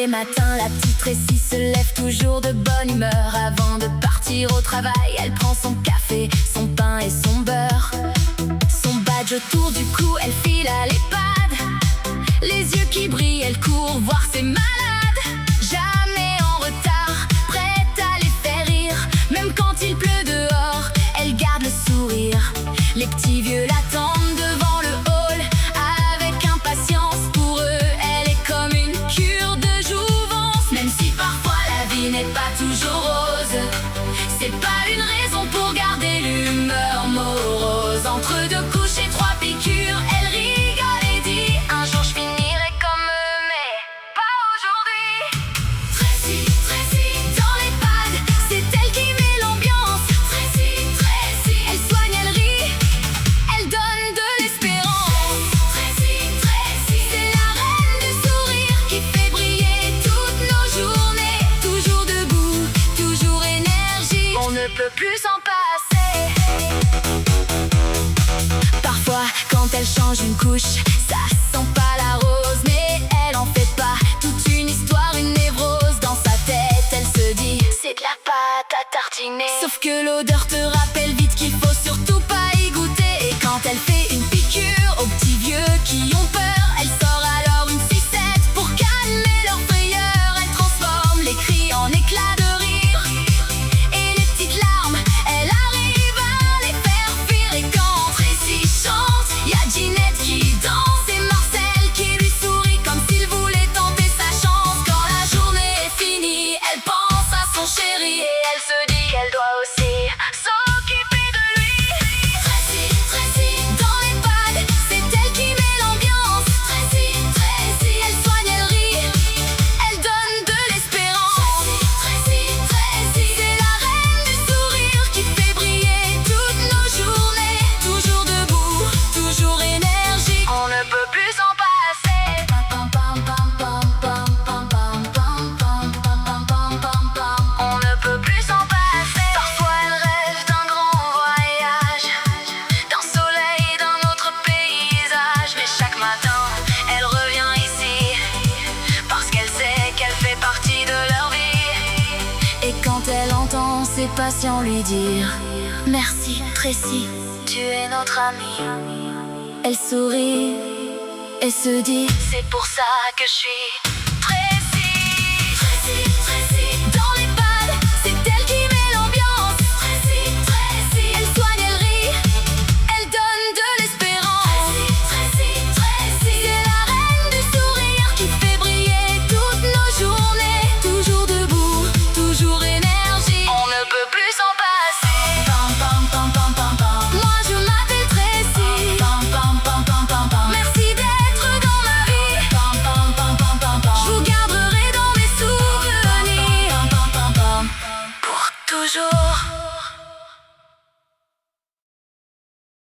les matins, la petite Tracy se lève toujours de bonne humeur. Avant de partir au travail, elle prend son café, son pain et son beurre. Son badge autour du cou, elle file à l'EHPAD. Les yeux qui brillent, elle court voir ses malades. Jamais en retard, prête à les faire rire. Même quand il pleut dehors, elle garde le sourire. Les petits vieux l'attendent devant le hall avec impatience. Pour eux, elle est comme une cure de jouvence. Même si parfois la vie n'est pas toujours rose, c'est pas une raison pour garder l'humeur morose. Entre deux couches et trois piqûres, elle rigole et dit: un jour je finirai comme eux, mais pas aujourd'hui. Tracy, Tracy, dans l'EHPAD, c'est elle qui met l'ambiance. Tracy, Tracy, elle soigne, elle rit, elle donne de l'espérance. Tracy, Tracy, c'est la reine du sourire qui fait briller toutes nos journées. Toujours debout, toujours énergie, on ne peut plus s'en passer. Parfois, quand elle change une couche, ça sent pas la rose, mais elle en fait pas toute une histoire, une névrose. Dans sa tête, elle se dit: c'est de la pâte à tartiner. Sauf que l'odeur te rappelle vite qu'il faut surtout pas y goûter. Et quand elle fait une piqûre aux petits vieux qui ont peur, elle sort alors une sucette pour calmer leur frayeur. Elle transforme les cris en éclats de rire, et les petites larmes, elle arrive à les faire fuir. Et quand Tracy chante, y a Ginette qui danse et Marcel qui lui sourit comme s'il voulait tenter sa chance. Quand la journée est finie, elle pense à son chéri et elle se dit qu'elle doit aussi s'occuper de lui. Tracy, Tracy, dans l'EHPAD, c'est elle qui met l'ambiance. Tracy, Tracy, elle soigne, elle rit, elle donne de l'espérance. Tracy, Tracy, c'est la reine du sourire qui fait briller toutes nos journées. Toujours debout, toujours énergie, on ne peut plus s'en passer. On ne peut plus s'en passer. Parfois elle rêve d'un grand voyage, d'un soleil, d'un autre paysage. Mais chaque matin, elle revient ici parce qu'elle sait qu'elle fait partie de leur vie. Et quand elle entend ses patients lui dire: merci Tracy, tu es notre amie, elle sourit et se dit: c'est pour ça que je suis